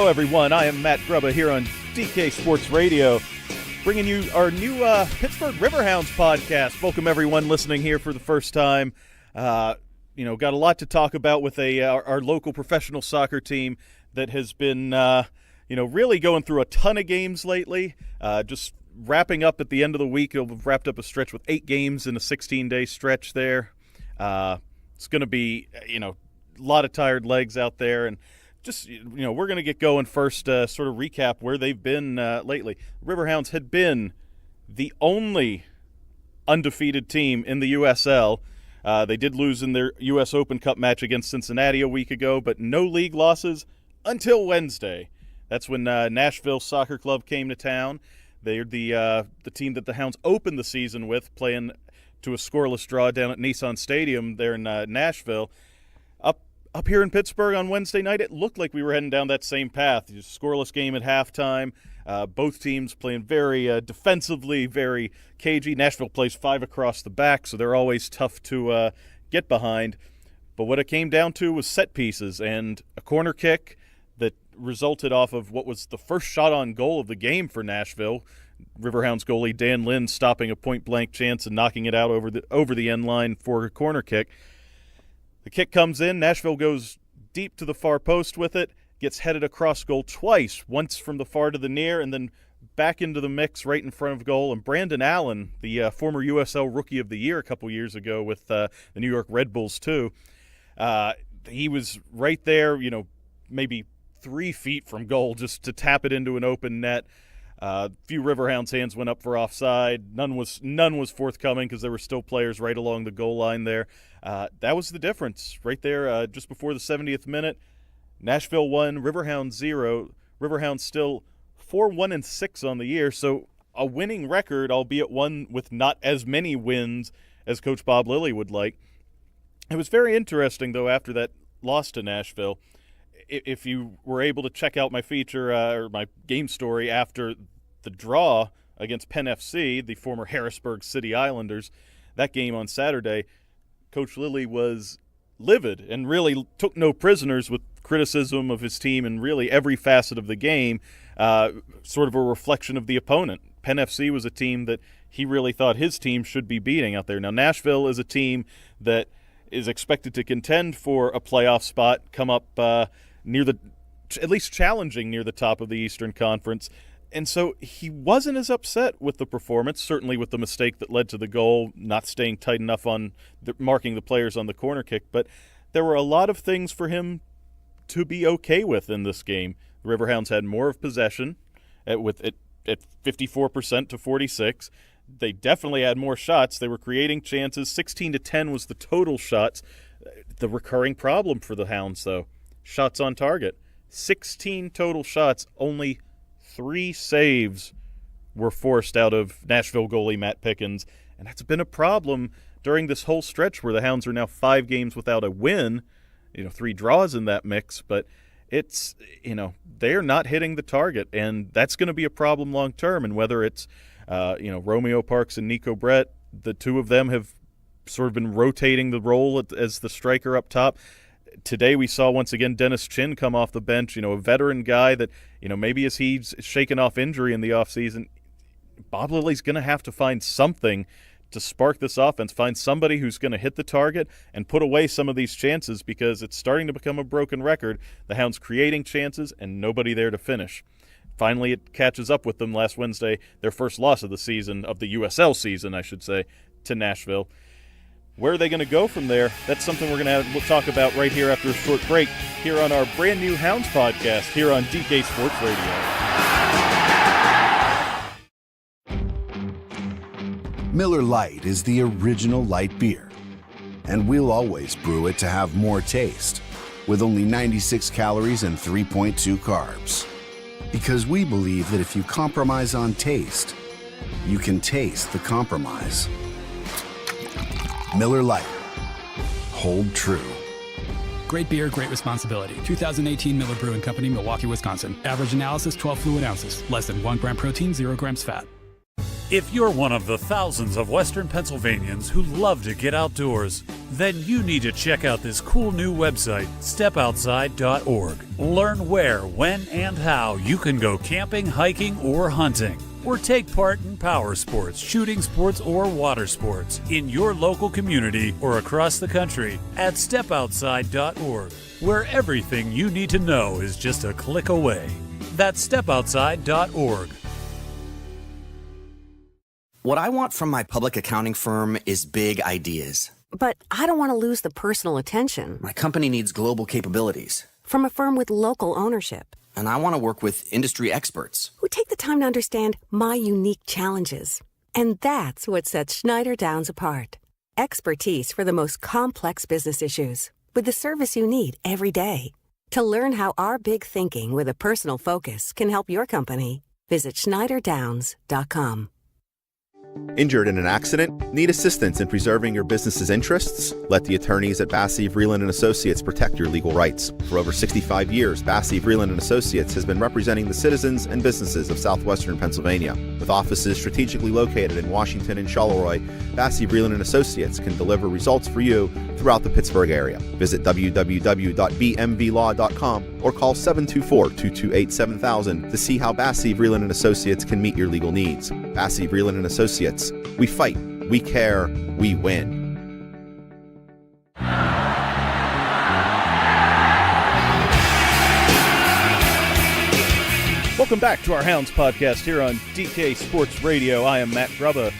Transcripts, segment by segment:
Hello, everyone. I am Matt Grubba here on DK Sports Radio, bringing you our new Pittsburgh Riverhounds podcast. Welcome, everyone listening here for the first time. Got a lot to talk about with our local professional soccer team that has been, really going through a ton of games lately. Just wrapping up at the end of the week. We've wrapped up a stretch with 8 games in a 16-day stretch there. It's going to be, a lot of tired legs out there, and just, we're going to get going first, sort of recap where they've been lately. Riverhounds had been the only undefeated team in the USL. They did lose in their U.S. Open Cup match against Cincinnati a week ago, but no league losses until Wednesday. That's when Nashville Soccer Club came to town. They're the team that the Hounds opened the season with, playing to a scoreless draw down at Nissan Stadium there in Nashville. Up here in Pittsburgh on Wednesday night, it looked like we were heading down that same path. Just scoreless game at halftime. Both teams playing very defensively, very cagey. Nashville plays 5 across the back, so they're always tough to get behind. But what it came down to was set pieces and a corner kick that resulted off of what was the first shot on goal of the game for Nashville. Riverhounds goalie Dan Lynn stopping a point-blank chance and knocking it out over the end line for a corner kick. The kick comes in. Nashville goes deep to the far post with it, gets headed across goal twice, once from the far to the near, and then back into the mix right in front of goal. And Brandon Allen, the former USL Rookie of the Year a couple years ago with the New York Red Bulls too, he was right there, maybe 3 feet from goal just to tap it into an open net. A few Riverhounds hands went up for offside. None was forthcoming because there were still players right along the goal line there. That was the difference right there. Just before the 70th minute, Nashville 1, Riverhounds 0. Riverhounds still 4-1-6 on the year, so a winning record, albeit one with not as many wins as Coach Bob Lilly would like. It was very interesting, though, after that loss to Nashville. If you were able to check out my feature or my game story after the draw against Penn FC, the former Harrisburg City Islanders, that game on Saturday, Coach Lilly was livid and really took no prisoners with criticism of his team in really every facet of the game, sort of a reflection of the opponent. Penn FC was a team that he really thought his team should be beating out there. Now, Nashville is a team that is expected to contend for a playoff spot, come up at least challenging near the top of the Eastern Conference. And so he wasn't as upset with the performance, certainly with the mistake that led to the goal, not staying tight enough on marking the players on the corner kick. But there were a lot of things for him to be okay with in this game. The Riverhounds had more of possession at 54% to 46%. They definitely had more shots. They were creating chances. 16-10 was the total shots. The recurring problem for the Hounds, though, shots on target. 16 total shots, only 3 saves were forced out of Nashville goalie Matt Pickens, and that's been a problem during this whole stretch where the Hounds are now 5 games without a win, 3 draws in that mix, but it's, they're not hitting the target, and that's going to be a problem long term. And whether it's, Romeo Parks and Nico Brett, the two of them have sort of been rotating the role as the striker up top. Today we saw once again Dennis Chin come off the bench, a veteran guy that, maybe as he's shaken off injury in the offseason, Bob Lilly's going to have to find something to spark this offense, find somebody who's going to hit the target and put away some of these chances, because it's starting to become a broken record. The Hounds creating chances and nobody there to finish. Finally, it catches up with them last Wednesday, their first loss of the season, of the USL season, I should say, to Nashville. Where are they going to go from there? That's something we're going to talk about right here after a short break here on our brand new Hounds podcast here on DK Sports Radio. Miller Lite is the original light beer, and we'll always brew it to have more taste, with only 96 calories and 3.2 carbs. Because we believe that if you compromise on taste, you can taste the compromise. Miller Lite. Hold true. Great beer, great responsibility. 2018 Miller Brewing Company, Milwaukee, Wisconsin. Average analysis, 12 fluid ounces. Less than 1 gram protein, 0 grams fat. If you're one of the thousands of Western Pennsylvanians who love to get outdoors, then you need to check out this cool new website, stepoutside.org. Learn where, when, and how you can go camping, hiking, or hunting. Or take part in power sports, shooting sports, or water sports in your local community or across the country at stepoutside.org, where everything you need to know is just a click away. That's stepoutside.org. What I want from my public accounting firm is big ideas. But I don't want to lose the personal attention. My company needs global capabilities. From a firm with local ownership. And I want to work with industry experts. Who take the time to understand my unique challenges. And that's what sets Schneider Downs apart. Expertise for the most complex business issues. With the service you need every day. To learn how our big thinking with a personal focus can help your company, visit schneiderdowns.com. Injured in an accident? Need assistance in preserving your business's interests? Let the attorneys at Bassey, Vreeland & Associates protect your legal rights. For over 65 years, Bassey, Vreeland & Associates has been representing the citizens and businesses of southwestern Pennsylvania. With offices strategically located in Washington and Charleroi, Bassey, Vreeland & Associates can deliver results for you throughout the Pittsburgh area. Visit www.bmvlaw.com or call 724-228-7000 to see how Bassey, Vreeland & Associates can meet your legal needs. Bassey, Vreeland & Associates. We fight, we care, we win. Welcome back to our Hounds podcast here on DK Sports Radio. I am Matt Grubba,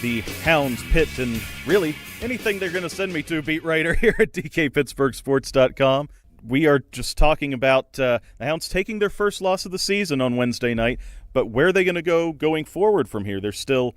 the Hounds pit, and really anything they're going to send me to, beat writer here at DKPittsburghSports.com. We are just talking about the Hounds taking their first loss of the season on Wednesday night, but where are they going to go going forward from here? They're still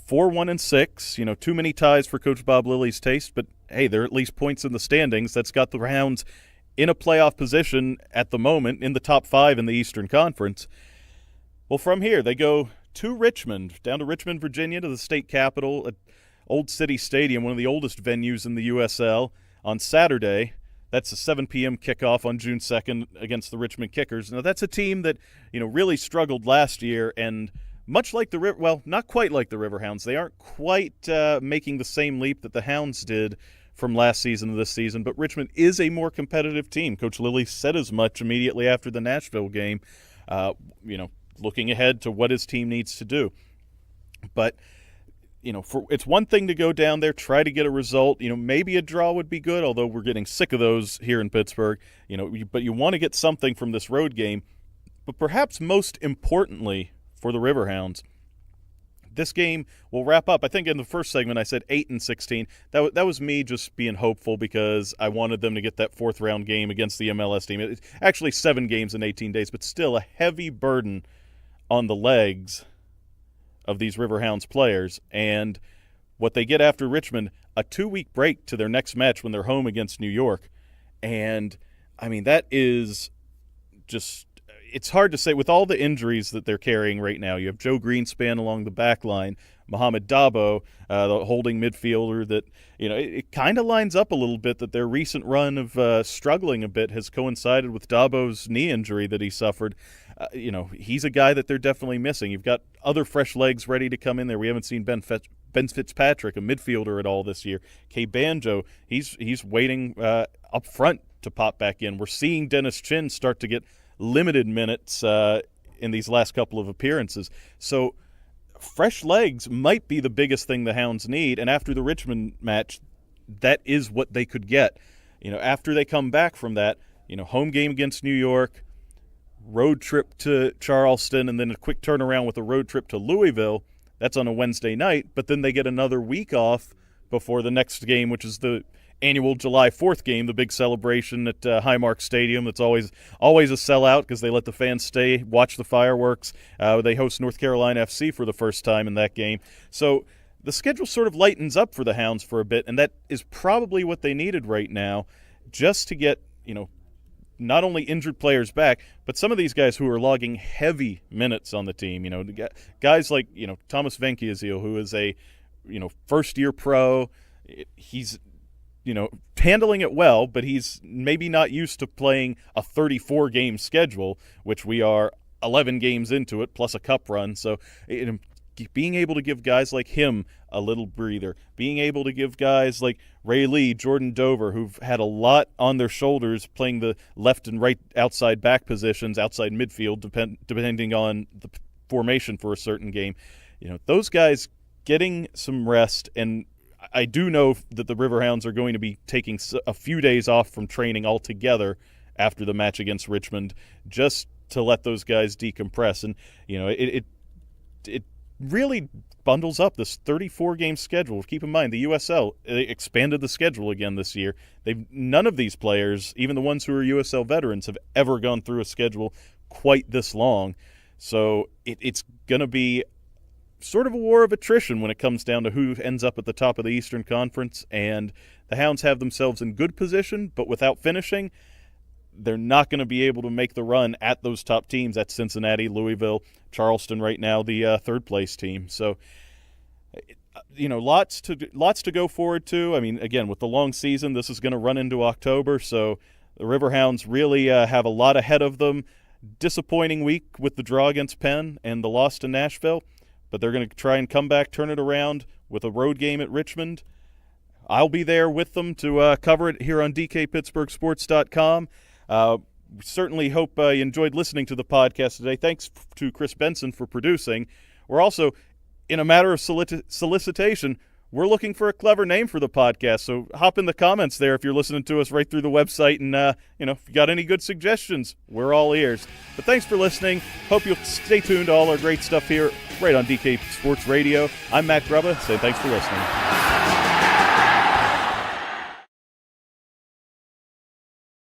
4-1-6, too many ties for Coach Bob Lilly's taste, but hey, they're at least points in the standings. That's got the Hounds in a playoff position at the moment, in the top 5 in the Eastern Conference. Well, from here, they go to Richmond, down to Richmond, Virginia, to the state capitol at Old City Stadium, one of the oldest venues in the USL, on Saturday. That's a 7 p.m. kickoff on June 2nd against the Richmond Kickers. Now, that's a team that, really struggled last year, and much like not quite like the Riverhounds. They aren't quite making the same leap that the Hounds did from last season to this season, but Richmond is a more competitive team. Coach Lilly said as much immediately after the Nashville game, looking ahead to what his team needs to do. But, it's one thing to go down there, try to get a result. Maybe a draw would be good, although we're getting sick of those here in Pittsburgh. But you want to get something from this road game. But perhaps most importantly for the Riverhounds, this game will wrap up. I think in the first segment I said 8-16. That was me just being hopeful because I wanted them to get that fourth round game against the MLS team. It's actually 7 games in 18 days, but still a heavy burden on the legs of these Riverhounds players. And what they get after Richmond, a 2-week break to their next match when they're home against New York. And, that is just – it's hard to say with all the injuries that they're carrying right now. You have Joe Greenspan along the back line, Mohamed Dabo, the holding midfielder that, it kind of lines up a little bit that their recent run of struggling a bit has coincided with Dabo's knee injury that he suffered. He's a guy that they're definitely missing. You've got other fresh legs ready to come in there. We haven't seen Ben Fitzpatrick, a midfielder, at all this year. Kay Banjo, he's waiting up front to pop back in. We're seeing Dennis Chin start to get limited minutes in these last couple of appearances. So fresh legs might be the biggest thing the Hounds need, and after the Richmond match, that is what they could get. After they come back from that, home game against New York, road trip to Charleston, and then a quick turnaround with a road trip to Louisville. That's on a Wednesday night, but then they get another week off before the next game, which is the annual July 4th game, the big celebration at Highmark Stadium. That's always a sellout because they let the fans stay, watch the fireworks. They host North Carolina FC for the first time in that game. So the schedule sort of lightens up for the Hounds for a bit, and that is probably what they needed right now just to get, not only injured players back, but some of these guys who are logging heavy minutes on the team. Guys like, Thomas Venkiazil, who is a, first-year pro. He's handling it well, but he's maybe not used to playing a 34-game schedule, which we are 11 games into it, plus a cup run. So being able to give guys like him a little breather, being able to give guys like Ray Lee, Jordan Dover, who've had a lot on their shoulders playing the left and right outside back positions, outside midfield, depending on the formation for a certain game. Those guys getting some rest, and I do know that the Riverhounds are going to be taking a few days off from training altogether after the match against Richmond, just to let those guys decompress. And it really bundles up this 34-game schedule. Keep in mind, the USL expanded the schedule again this year. None of these players, even the ones who are USL veterans, have ever gone through a schedule quite this long. So it's going to be sort of a war of attrition when it comes down to who ends up at the top of the Eastern Conference. And the Hounds have themselves in good position, but without finishing, they're not going to be able to make the run at those top teams at Cincinnati, Louisville, Charleston right now, the third-place team. So, lots to go forward to. I mean, again, with the long season, this is going to run into October, so the Riverhounds really have a lot ahead of them. Disappointing week with the draw against Penn and the loss to Nashville, but they're going to try and come back, turn it around with a road game at Richmond. I'll be there with them to cover it here on DKPittsburghSports.com. Certainly hope you enjoyed listening to the podcast today. Thanks to Chris Benson for producing. We're also, in a matter of solicitation, we're looking for a clever name for the podcast. So hop in the comments there if you're listening to us right through the website. And, if you got any good suggestions, we're all ears. But thanks for listening. Hope you'll stay tuned to all our great stuff here right on DK Sports Radio. I'm Matt Grubba, saying thanks for listening.